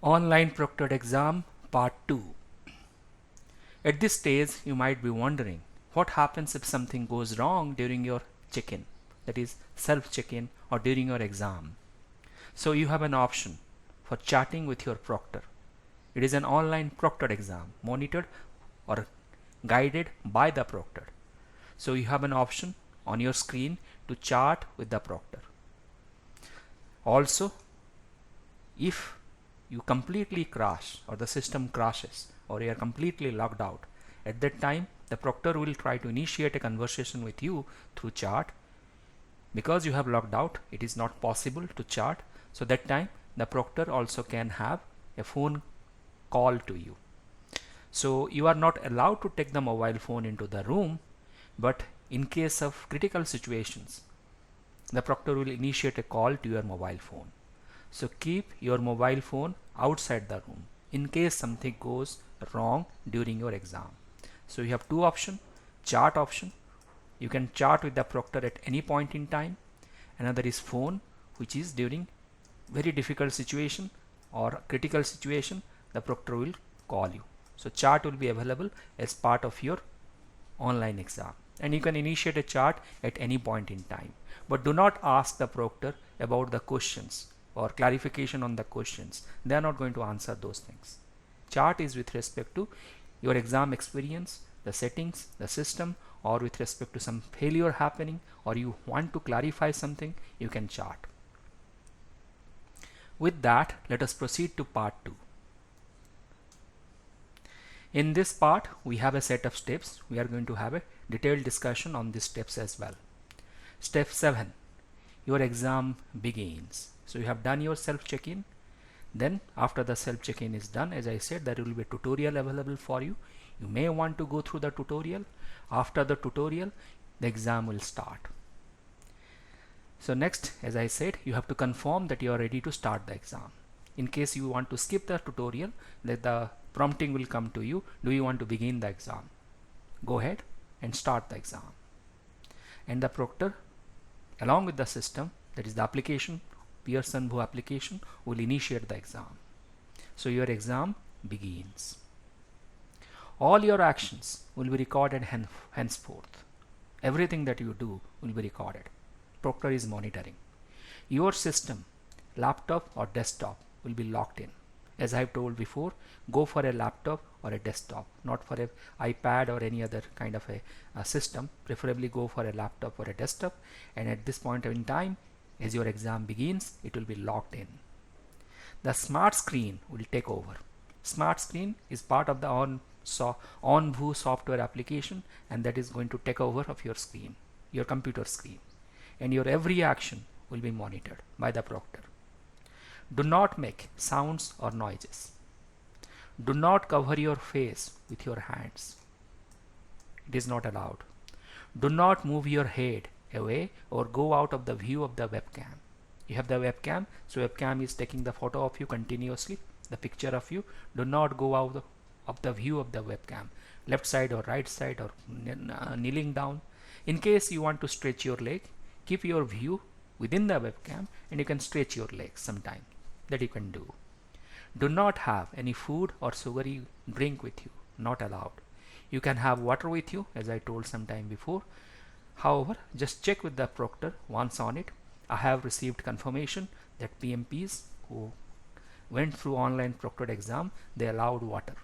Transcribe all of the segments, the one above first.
Online proctored exam part 2. At this stage you might be wondering what happens if something goes wrong during your check-in, that is self check-in, or during your exam. So you have an option for chatting with your proctor. It is an online proctored exam monitored or guided by the proctor. So you have an option on your screen to chat with the proctor. Also, if you completely crash or the system crashes or you are completely logged out, at that time the proctor will try to initiate a conversation with you through chat. Because you have logged out, it is not possible to chat, so that time the proctor also can have a phone call to you. So you are not allowed to take the mobile phone into the room, but in case of critical situations the proctor will initiate a call to your mobile phone. So keep your mobile phone outside the room in case something goes wrong during your exam. So you have two options. Chat option, you can chat with the proctor at any point in time. Another is phone, which is during very difficult situation or critical situation the proctor will call you. So chat will be available as part of your online exam, and you can initiate a chat at any point in time. But do not ask the proctor about the questions or clarification on the questions. They are not going to answer those things. Chat is with respect to your exam experience, the settings, the system, or with respect to some failure happening, or you want to clarify something, you can chat. With that, let us proceed to part 2. In this part, we have a set of steps. We are going to have a detailed discussion on these steps as well. Step 7, your exam begins. So you have done your self check-in. Then after the self check-in is done, as I said, there will be a tutorial available for you. You may want to go through the tutorial. After the tutorial, the exam will start. So next, as I said, you have to confirm that you are ready to start the exam. In case you want to skip the tutorial, the prompting will come to you. Do you want to begin the exam? Go ahead and start the exam. And the proctor, along with the system, that is the application, Pearson VUE application, will initiate the exam. So your exam begins. All your actions will be recorded henceforth. Everything that you do will be recorded. Proctor is monitoring. Your system, laptop or desktop, will be locked in. As I have told before, go for a laptop or a desktop, not for an iPad or any other kind of a system. Preferably go for a laptop or a desktop, and at this point in time, as your exam begins, it will be locked in. The smart screen will take over. Smart screen is part of the OnVUE software application, and that is going to take over of your screen, your computer screen, and your every action will be monitored by the proctor. Do not make sounds or noises. Do not cover your face with your hands. It is not allowed. Do not move your head away or go out of the view of the webcam. You have the webcam, so webcam is taking the photo of you continuously, the picture of you. Do not go out of the view of the webcam, left side or right side, or kneeling down. In case you want to stretch your leg, keep your view within the webcam and you can stretch your legs sometime. That you can do. Do not have any food or sugary drink with you. Not allowed. You can have water with you, as I told some time before. However, just check with the proctor once on it. I have received confirmation that PMPs who went through online proctored exam, they allowed water,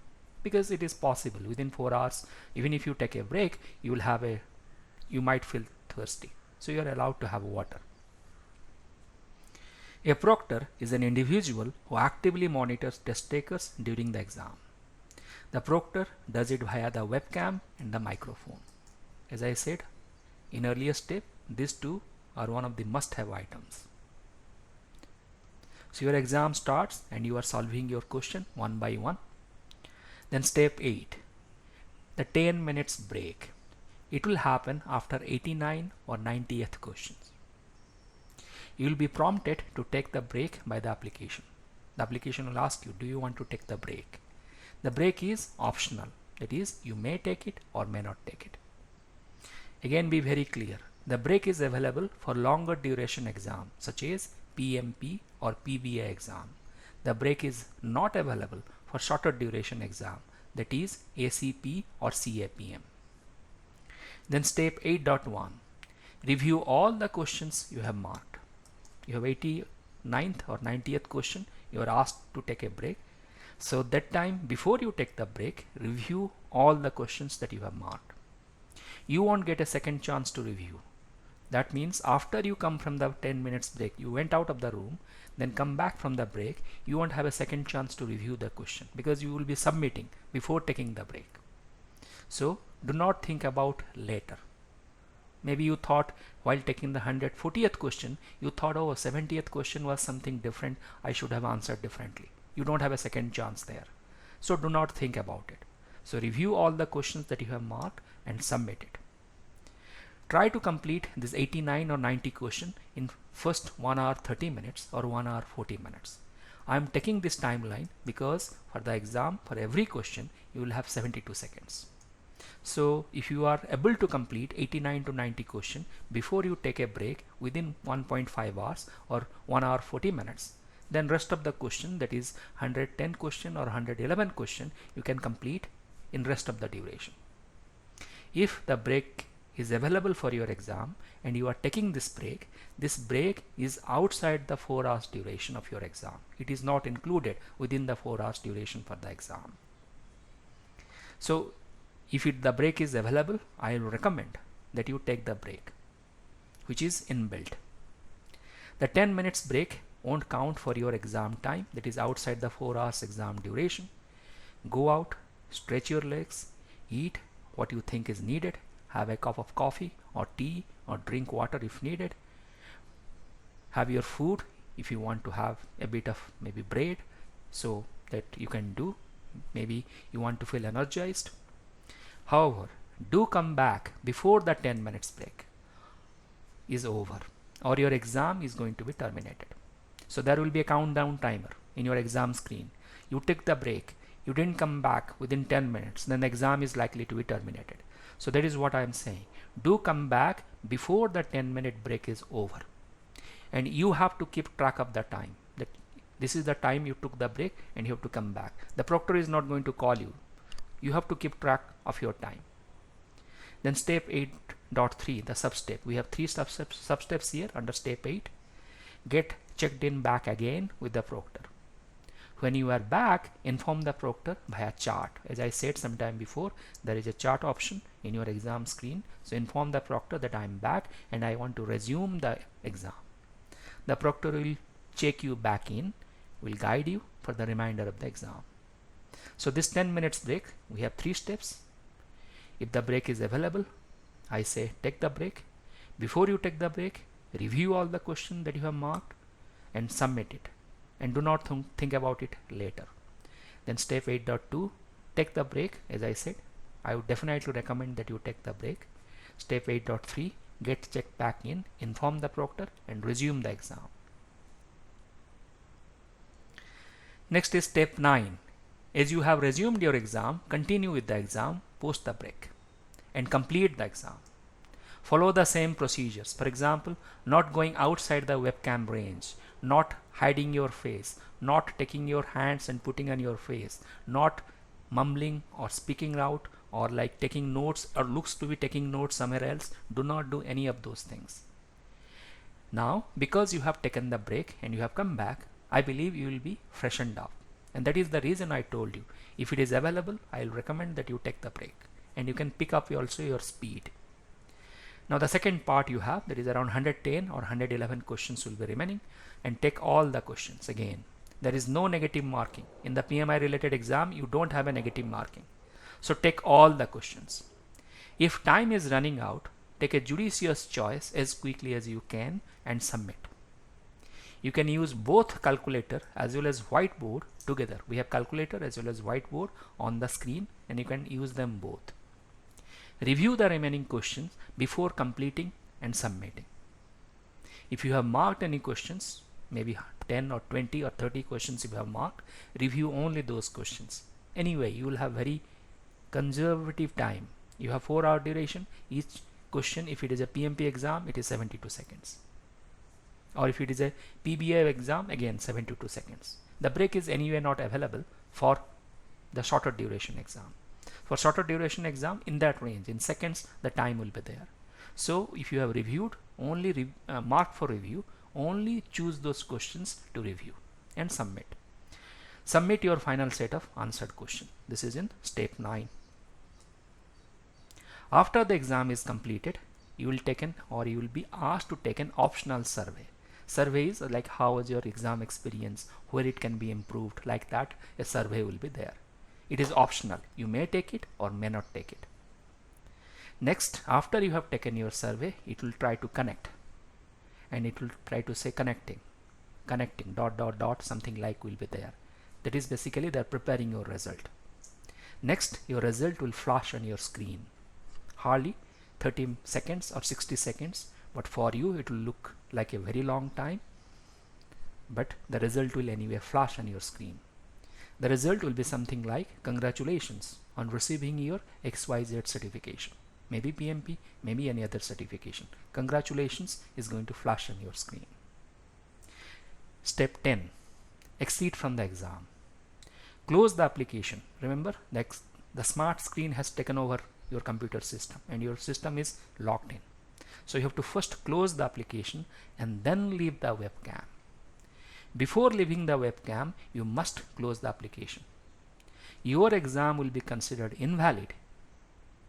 because it is possible within 4 hours, even if you take a break, you might feel thirsty. So you are allowed to have water. A proctor is an individual who actively monitors test takers during the exam. The proctor does it via the webcam and the microphone. As I said in earlier step, these two are one of the must-have items. So your exam starts and you are solving your question one by one. Then step 8, the 10 minutes break. It will happen after 89 or 90th questions. You will be prompted to take the break by the application. The application will ask you, do you want to take the break? The break is optional. That is, you may take it or may not take it. Again, be very clear. The break is available for longer duration exam, such as PMP or PBA exam. the break is not available for shorter duration exam, that is ACP or CAPM. Then step 8.1, review all the questions you have marked. You have 89th or 90th question, you are asked to take a break. So that time, before you take the break, review all the questions that you have marked. You won't get a second chance to review. That means after you come from the 10 minutes break, you went out of the room, then come back from the break, you won't have a second chance to review the question because you will be submitting before taking the break. So do not think about later. Maybe you thought while taking the 140th question, you thought, oh, 70th question was something different, I should have answered differently. You don't have a second chance there. So do not think about it. So review all the questions that you have marked and submit it. Try to complete this 89 or 90 question in first 1 hour 30 minutes or 1 hour 40 minutes. I am taking this timeline because for the exam, for every question, you will have 72 seconds. So if you are able to complete 89 to 90 question before you take a break within 1.5 hours or 1 hour 40 minutes, then rest of the question, that is 110 question or 111 question, you can complete in rest of the duration. If the break is available for your exam and you are taking this break is outside the 4 hours duration of your exam. It is not included within the 4 hours duration for the exam. So if the break is available, I will recommend that you take the break, which is inbuilt. The 10 minutes break won't count for your exam time, that is outside the 4 hours exam duration. Go out, stretch your legs, eat what you think is needed, have a cup of coffee or tea or drink water if needed. Have your food if you want to have a bit of maybe bread, so that you can do. Maybe you want to feel energized. However, do come back before the 10 minutes break is over or your exam is going to be terminated. So there will be a countdown timer in your exam screen. You take the break, you didn't come back within 10 minutes, then the exam is likely to be terminated. So that is what I am saying. Do come back before the 10-minute break is over. And you have to keep track of the time. That this is the time you took the break and you have to come back. The proctor is not going to call you. You have to keep track of your time. Then step 8.3, the sub-step. We have 3 sub-steps here under step 8. Get checked in back again with the proctor. When you are back, inform the proctor via chat. As I said sometime before, there is a chat option in your exam screen. So inform the proctor that I am back and I want to resume the exam. The proctor will check you back in, will guide you for the remainder of the exam. So this 10 minutes break, we have 3 steps. If the break is available, I say take the break. Before you take the break, review all the questions that you have marked and submit it. And do not think about it later. Then step 8.2, take the break. As I said, I would definitely recommend that you take the break. Step 8.3, get checked back in, inform the proctor and resume the exam. Next is step 9. As you have resumed your exam, continue with the exam post the break and complete the exam. Follow the same procedures. For example, not going outside the webcam range, not hiding your face, not taking your hands and putting on your face, not mumbling or speaking out or like taking notes or looks to be taking notes somewhere else. Do not do any of those things. Now, because you have taken the break and you have come back, I believe you will be freshened up. And that is the reason I told you. If it is available, I will recommend that you take the break. And you can pick up also your speed. Now the second part you have, that is around 110 or 111 questions will be remaining, and take all the questions again. There is no negative marking. In the PMI related exam, you don't have a negative marking. So take all the questions. If time is running out, take a judicious choice as quickly as you can and submit. You can use both calculator as well as whiteboard together. We have calculator as well as whiteboard on the screen and you can use them both. Review the remaining questions before completing and submitting. If you have marked any questions, maybe 10 or 20 or 30 questions you have marked, review only those questions. Anyway, you will have very conservative time. You have 4-hour duration. Each question, if it is a PMP exam, it is 72 seconds. or if it is a PBA exam, again 72 seconds. The break is anyway not available for the shorter duration exam. For shorter duration exam, in that range, in seconds, the time will be there. So if you have reviewed, only mark for review, only choose those questions to review and submit. Submit your final set of answered question. This is in step 9. After the exam is completed, you will be asked to take an optional survey. Survey is like how was your exam experience, where it can be improved, like that a survey will be there. It is optional. You may take it or may not take it. Next, after you have taken your survey, it will try to connect, and it will try to say connecting, something like will be there. That is basically they are preparing your result. Next, your result will flash on your screen. Hardly 30 seconds or 60 seconds, but for you it will look like a very long time, but the result will anyway flash on your screen. The result will be something like congratulations on receiving your XYZ certification, maybe PMP, maybe any other certification. Congratulations is going to flash on your screen. Step 10, exit from the exam. Close the application. Remember, the smart screen has taken over your computer system and your system is locked in. So you have to first close the application and then leave the webcam. Before leaving the webcam, you must close the application. Your exam will be considered invalid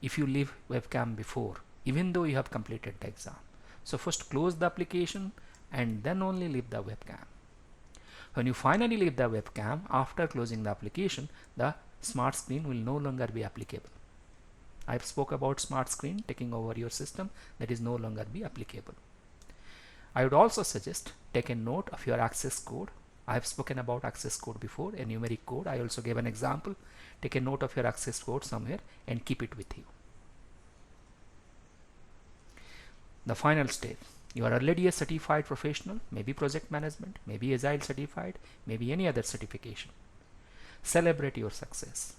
if you leave webcam before, even though you have completed the exam. So first close the application and then only leave the webcam. When you finally leave the webcam after closing the application, the smart screen will no longer be applicable. I spoke about smart screen taking over your system, that is no longer be applicable. I would also suggest take a note of your access code. I have spoken about access code before, a numeric code. I also gave an example. Take a note of your access code somewhere and keep it with you. The final step. You are already a certified professional, maybe project management, maybe Agile certified, maybe any other certification. Celebrate your success.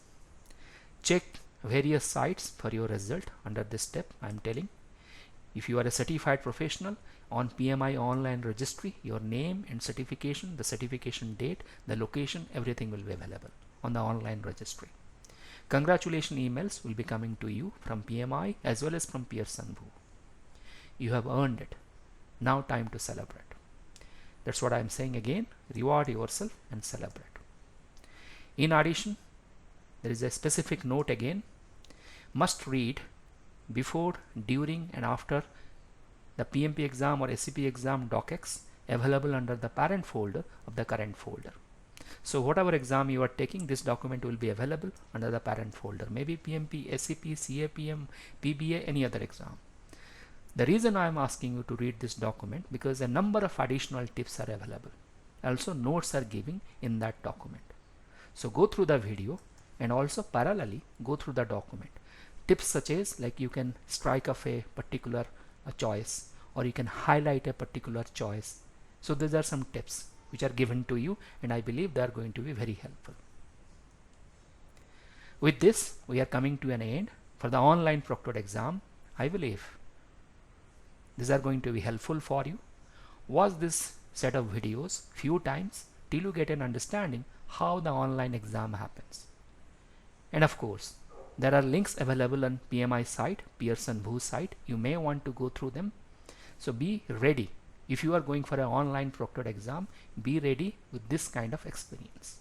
Check various sites for your result under this step I am telling. If you are a certified professional, on PMI online registry, your name and certification, the certification date, the location, everything will be available on the online registry. Congratulation emails will be coming to you from PMI as well as from Pearson VUE. You have earned it. Now time to celebrate. That's what I am saying again. Reward yourself and celebrate. In addition, there is a specific note again. Must read before, during and after the PMP exam or SCP exam docx available under the parent folder of the current folder. So whatever exam you are taking, this document will be available under the parent folder, maybe PMP, SCP, CAPM, PBA, any other exam. The reason I am asking you to read this document because a number of additional tips are available. Also notes are given in that document. So go through the video and also parallelly go through the document. Tips such as like you can strike off a particular choice or you can highlight a particular choice. So these are some tips which are given to you and I believe they are going to be very helpful. With this we are coming to an end for the online proctored exam. I believe these are going to be helpful for you. Watch this set of videos few times till you get an understanding how the online exam happens. And of course, there are links available on PMI site, Pearson VUE site. You may want to go through them. So be ready. If you are going for an online proctored exam, be ready with this kind of experience.